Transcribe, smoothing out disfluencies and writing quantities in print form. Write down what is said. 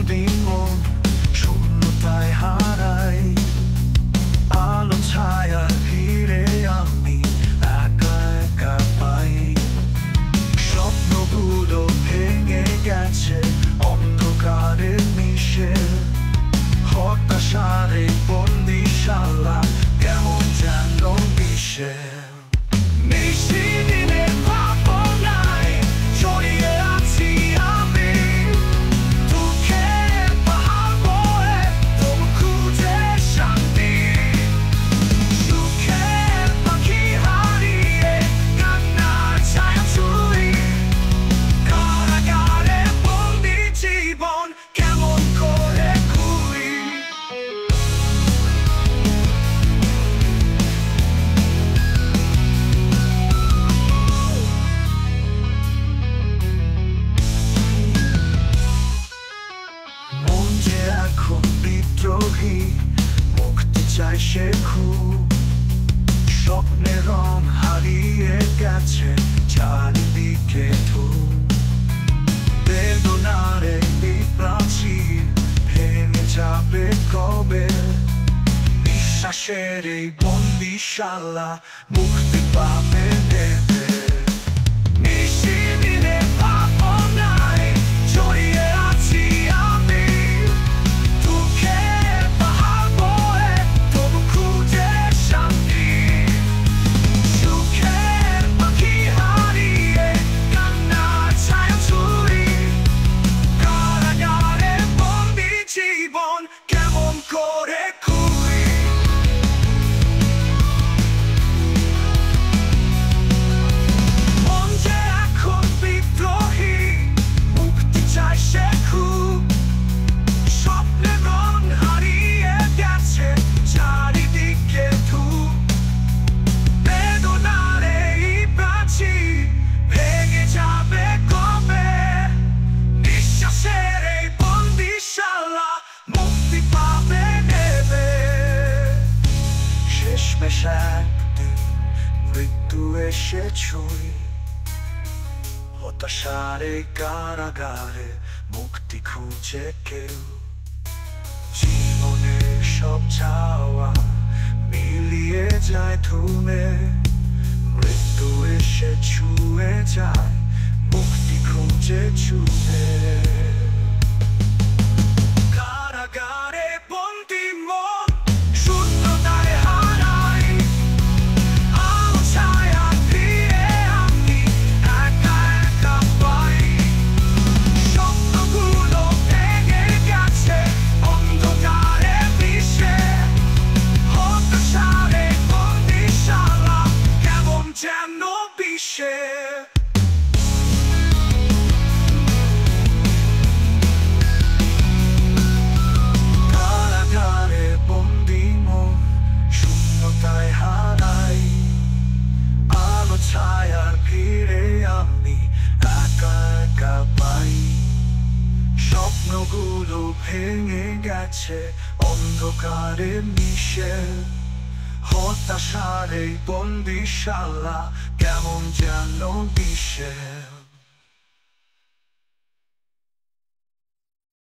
বন্দি মন শূন্যতায় হারাই। আলো ছায়া ঘিরে আমি একা একা পাই। স্বপ্নগুলো ভেঙে গেছে অন্ধকারে মিশে। হতাশার এই বন্দিশালা কেমন যেন বিষে। নিশিদিনের ভাবনায় জড়িয়ে আছি আমি। দুঃখের পাহাড় বয়ে তবু খুঁজে শান্তি। সুখের পাখি হারিয়ে কান্নার ছায়া ছুঁই। কারাগারে বন্দি জীবন কেমন করে খুঁই। মন যে এখন বিদ্রোহী, মুক্তি চায় সে খুব। স্বপ্নের রং হারিয়ে গেছে চারিদিকে ধূপ। বেদনার এই প্রাচীর ভেঙে যাবে কবে। বিশ্বাসের এই বন্দিশালা মুক্তি পাবে দেবে। নিশিদিনের ভাবনায় জড়িয়ে আছি আমি। দুঃখের পাহাড় বয়ে তবু খুঁজে শান্তি। সুখের পাখি হারিয়ে কান্নার ছায়া ছুঁই। কারাগারে বন্দি জীবন কেমন করে খুঁই। মন যে এখন বিদ্রোহী, মুক্তি চায় সে খুব। স্বপ্নের রং হারিয়ে গেছে চারিদিকে ধূপ। বেদনার এই প্রাচীর ভেঙে যাবে কবে। বিশ্বাসের এই বন্দিশালা মুক্তি পাবে নেবে। শেষমেশ একদিন মৃত্যু এসে ছুঁই। হতাশার এই কারাগারে মুক্তি খুঁজে কেউ। জীবনের সব চাওয়া মিলিয়ে যায় ধুমে। মৃত্যু এসে ছুঁয়ে যায় মুক্তি খুঁজে ছুঁয়ে। কারাগারে বন্দি মন শূন্যতায় হারাই। আলো ছায়া ঘিরে আমি একা একা পাই। স্বপ্নগুলো ভেঙে গেছে অন্ধকারে মিশে। হতাশার এই বন্দিশালা কেমন যেন বিষে। কারাগারে বন্দি মন শূন্যতায় হারাই। আলো ছায়ার ভিড়ে আমি একা একা পাই। স্বপ্নগুলো ভেঙে গেছে অন্ধকারে মিশে। হতাশার এই বন্দিশালা কেমন যেন বিষে।